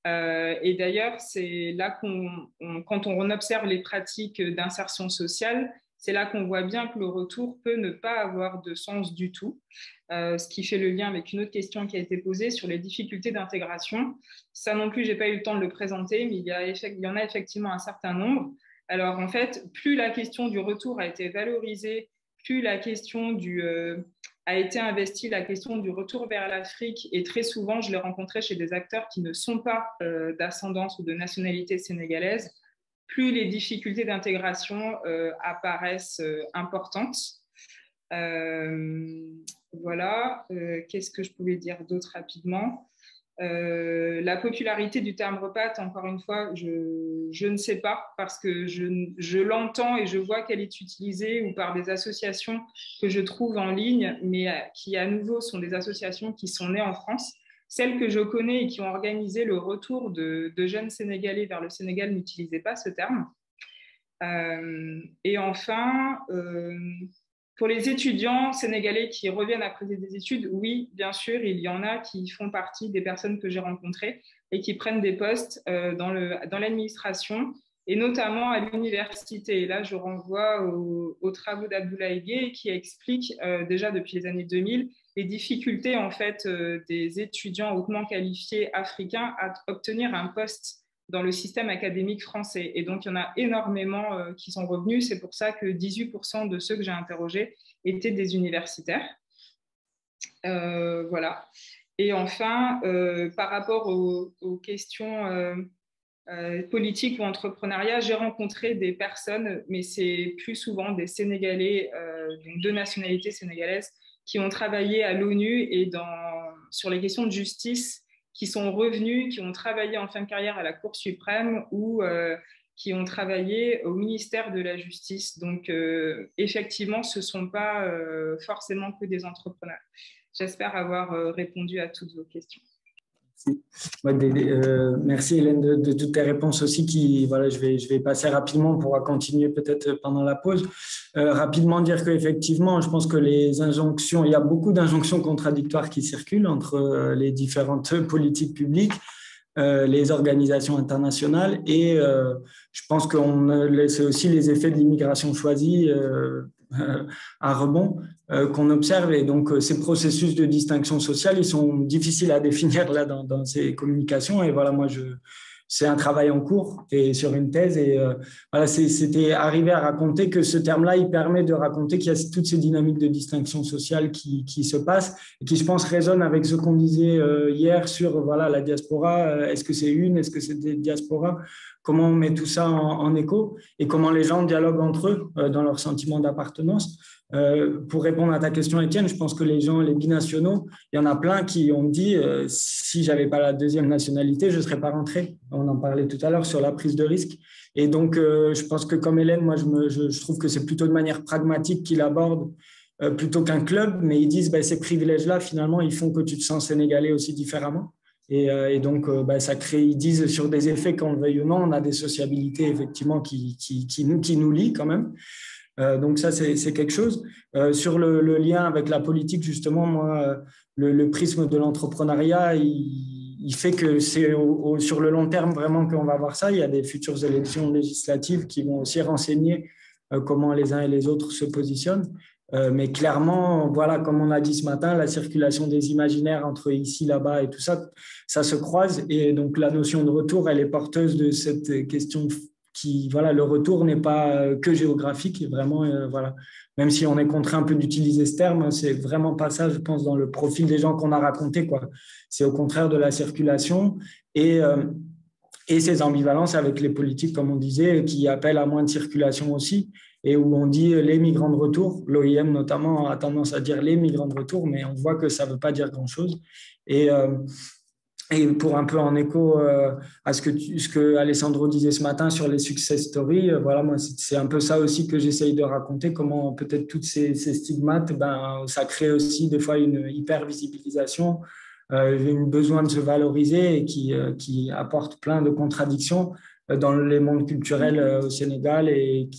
Et d'ailleurs, c'est là quand on observe les pratiques d'insertion sociale, c'est là qu'on voit bien que le retour peut ne pas avoir de sens du tout, ce qui fait le lien avec une autre question qui a été posée sur les difficultés d'intégration. Ça non plus, je n'ai pas eu le temps de le présenter, mais il y en a effectivement un certain nombre. Alors en fait, plus la question du retour a été valorisée, plus la question du a été investie la question du retour vers l'Afrique, et très souvent, je l'ai rencontré chez des acteurs qui ne sont pas d'ascendance ou de nationalité sénégalaise, plus les difficultés d'intégration apparaissent importantes. Voilà, qu'est-ce que je pouvais dire d'autre rapidement? La popularité du terme repat, encore une fois, je ne sais pas, parce que je l'entends et je vois qu'elle est utilisée ou par des associations que je trouve en ligne, mais qui à nouveau sont des associations qui sont nées en France. Celles que je connais et qui ont organisé le retour de jeunes Sénégalais vers le Sénégal n'utilisaient pas ce terme. Et enfin, pour les étudiants sénégalais qui reviennent après des études, oui, bien sûr, il y en a qui font partie des personnes que j'ai rencontrées et qui prennent des postes dans l'administration et notamment à l'université. Et là, je renvoie aux travaux d'Abdoulaye Gueye qui explique déjà depuis les années 2000 les difficultés en fait, des étudiants hautement qualifiés africains à obtenir un poste dans le système académique français. Et donc, il y en a énormément qui sont revenus. C'est pour ça que 18% de ceux que j'ai interrogés étaient des universitaires. Voilà. Et enfin, par rapport aux questions politiques ou entrepreneuriat, j'ai rencontré des personnes, mais c'est plus souvent des Sénégalais, donc de nationalité sénégalaise, qui ont travaillé à l'ONU et sur les questions de justice, qui sont revenus, qui ont travaillé en fin de carrière à la Cour suprême ou qui ont travaillé au ministère de la Justice. Donc, effectivement, ce ne sont pas forcément que des entrepreneurs. J'espère avoir répondu à toutes vos questions. Merci Hélène de toutes tes réponses aussi. Voilà, je vais passer rapidement, on pourra continuer peut-être pendant la pause. Rapidement dire qu'effectivement, je pense que il y a beaucoup d'injonctions contradictoires qui circulent entre les différentes politiques publiques, les organisations internationales et je pense que c'est aussi les effets de l'immigration choisie à rebond qu'on observe. Et donc, ces processus de distinction sociale, ils sont difficiles à définir là dans ces communications. Et voilà, moi, c'est un travail en cours et sur une thèse. Et voilà, c'était arrivé à raconter que ce terme-là, il permet de raconter qu'il y a toutes ces dynamiques de distinction sociale qui se passent et qui, je pense, résonnent avec ce qu'on disait hier sur voilà, la diaspora. Est-ce que c'est est-ce que c'est des diasporas? Comment on met tout ça en écho et comment les gens dialoguent entre eux dans leur sentiment d'appartenance. Pour répondre à ta question, Étienne, je pense que les binationaux, il y en a plein qui ont dit si je n'avais pas la deuxième nationalité, je ne serais pas rentré. On en parlait tout à l'heure sur la prise de risque. Et donc, je pense que comme Hélène, moi, je trouve que c'est plutôt de manière pragmatique qu'il aborde plutôt qu'un club, mais ils disent ces privilèges-là, finalement, ils font que tu te sens sénégalais aussi différemment. Et donc, ça crée, ils disent sur des effets, qu'on le veuille ou non, on a des sociabilités effectivement qui nous lient quand même. Donc ça, c'est quelque chose. Sur le lien avec la politique, justement, moi, le prisme de l'entrepreneuriat, il fait que c'est sur le long terme vraiment qu'on va voir ça. Il y a des futures élections législatives qui vont aussi renseigner comment les uns et les autres se positionnent. Mais clairement, voilà, comme on a dit ce matin, la circulation des imaginaires entre ici, là-bas et tout ça, ça se croise. Et donc, la notion de retour, elle est porteuse de cette question voilà, le retour n'est pas que géographique. Et vraiment, voilà, même si on est contraint un peu d'utiliser ce terme, c'est vraiment pas ça, je pense, dans le profil des gens qu'on a raconté, quoi. C'est au contraire de la circulation et ces ambivalences avec les politiques, comme on disait, qui appellent à moins de circulation aussi. Et où on dit les migrants de retour, l'OIM notamment a tendance à dire les migrants de retour, mais on voit que ça ne veut pas dire grand-chose. Et pour un peu en écho à ce que Alessandro disait ce matin sur les success stories, voilà, moi, c'est un peu ça aussi que j'essaye de raconter, comment peut-être toutes ces stigmates, ça crée aussi des fois une hyper-visibilisation, un besoin de se valoriser et qui apporte plein de contradictions dans les mondes culturels au Sénégal et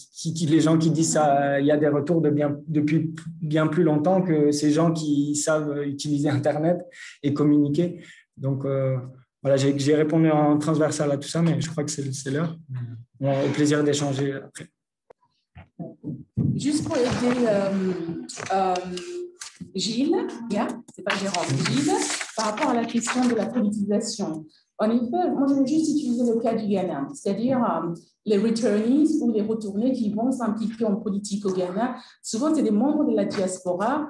les gens qui disent ça, il y a des retours depuis bien plus longtemps que ces gens qui savent utiliser Internet et communiquer. Donc, voilà, j'ai répondu en transversal à tout ça, mais je crois que c'est l'heure. Au plaisir d'échanger après. Juste pour aider Gilles, c'est pas Jérôme, Gilles, par rapport à la question de la politisation. En effet, moi, je vais juste utiliser le cas du Ghana, c'est-à-dire les returnees ou les retournés qui vont s'impliquer en politique au Ghana. Souvent, c'est des membres de la diaspora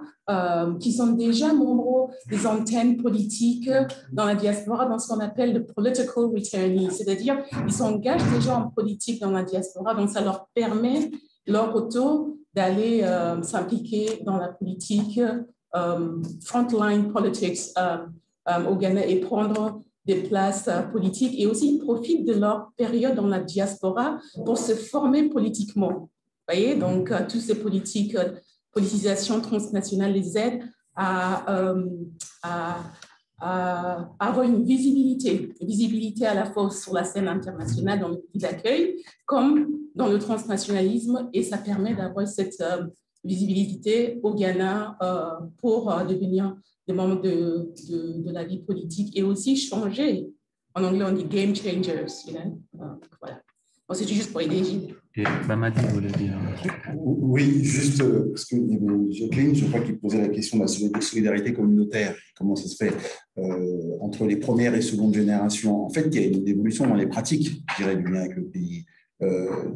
qui sont déjà membres des antennes politiques dans la diaspora, dans ce qu'on appelle le political returnees, c'est-à-dire ils s'engagent déjà en politique dans la diaspora, donc ça leur permet leur retour d'aller s'impliquer dans la politique, frontline politics au Ghana et prendre des places politiques, et aussi ils profitent de leur période dans la diaspora pour se former politiquement. Vous voyez, donc toutes ces politiques, politisation transnationale les aident à avoir une visibilité à la fois sur la scène internationale dans le pays d'accueil, comme dans le transnationalisme, et ça permet d'avoir cette visibilité au Ghana pour devenir des membres de la vie politique et aussi changer. En anglais, on dit game changers. Voilà. Bon, c'est juste pour aider Gilles. Bamadi voulait dire. Oui, juste parce que Jacqueline, je crois qu'il posait la question de la solidarité communautaire. Comment ça se fait entre les premières et secondes générations? En fait, il y a une évolution dans les pratiques, je dirais, du lien avec le pays.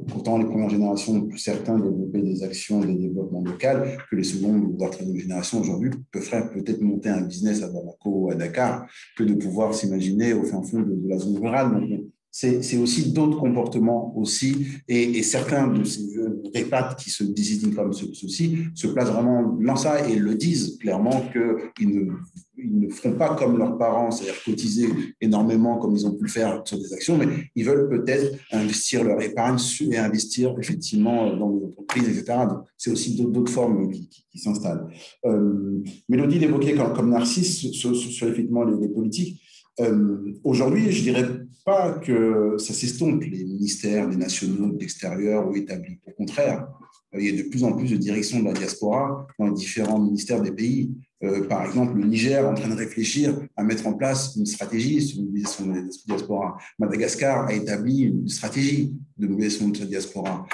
Pourtant, les premières générations ont plus certains développer des actions, des développements locaux, que les secondes, voire troisième générations aujourd'hui peuvent peut-être monter un business à Bamako ou à Dakar que de pouvoir s'imaginer au fin fond de la zone rurale. Donc, c'est aussi d'autres comportements aussi, et certains de ces jeunes répates qui se désignent comme ceux-ci se placent vraiment dans ça et le disent clairement qu'ils ne feront pas comme leurs parents, c'est-à-dire cotiser énormément comme ils ont pu le faire sur des actions, mais ils veulent peut-être investir leur épargne et investir effectivement dans les entreprises, etc. Donc, c'est aussi d'autres formes qui s'installent. Mélodie l'évoquait comme Narcisse sur effectivement les politiques. Aujourd'hui, je ne dirais pas que ça s'estompe, les ministères, les nationaux, de l'extérieur ou établis. Au contraire, il y a de plus en plus de directions de la diaspora dans les différents ministères des pays. Par exemple, le Niger est en train de réfléchir à mettre en place une stratégie sur une mobilisation de la diaspora. Madagascar a établi une stratégie de mobilisation de la diaspora.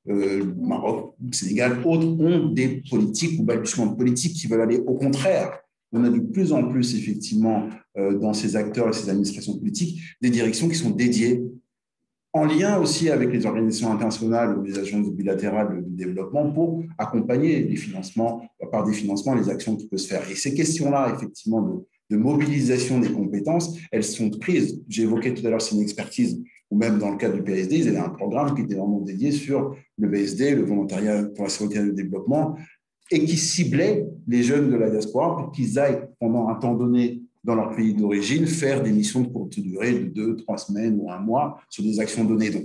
Maroc, Sénégal, autres ont des politiques ou balbutiements de politiques qui veulent aller au contraire. On a de plus en plus, effectivement, dans ces acteurs et ces administrations politiques, des directions qui sont dédiées, en lien aussi avec les organisations internationales ou les agences bilatérales de développement, pour accompagner les financements, par des financements, les actions qui peuvent se faire. Et ces questions-là, effectivement, de mobilisation des compétences, elles sont prises. J'ai évoqué tout à l'heure, c'est une expertise, ou même dans le cadre du PSD, ils avaient un programme qui était vraiment dédié sur le BSD, le volontariat pour la sécurité et le développement, et qui ciblait les jeunes de la diaspora pour qu'ils aillent, pendant un temps donné, dans leur pays d'origine, faire des missions de courte durée de 2, 3 semaines ou un mois sur des actions données. Donc,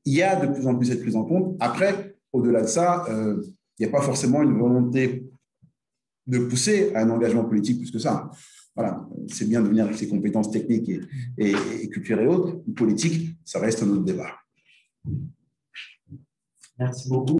il y a de plus en plus cette prise en compte. Après, au-delà de ça, il n'y a pas forcément une volonté de pousser à un engagement politique plus que ça. Voilà, c'est bien de venir avec ses compétences techniques et culturelles et autres. Politique, ça reste un autre débat. Merci beaucoup.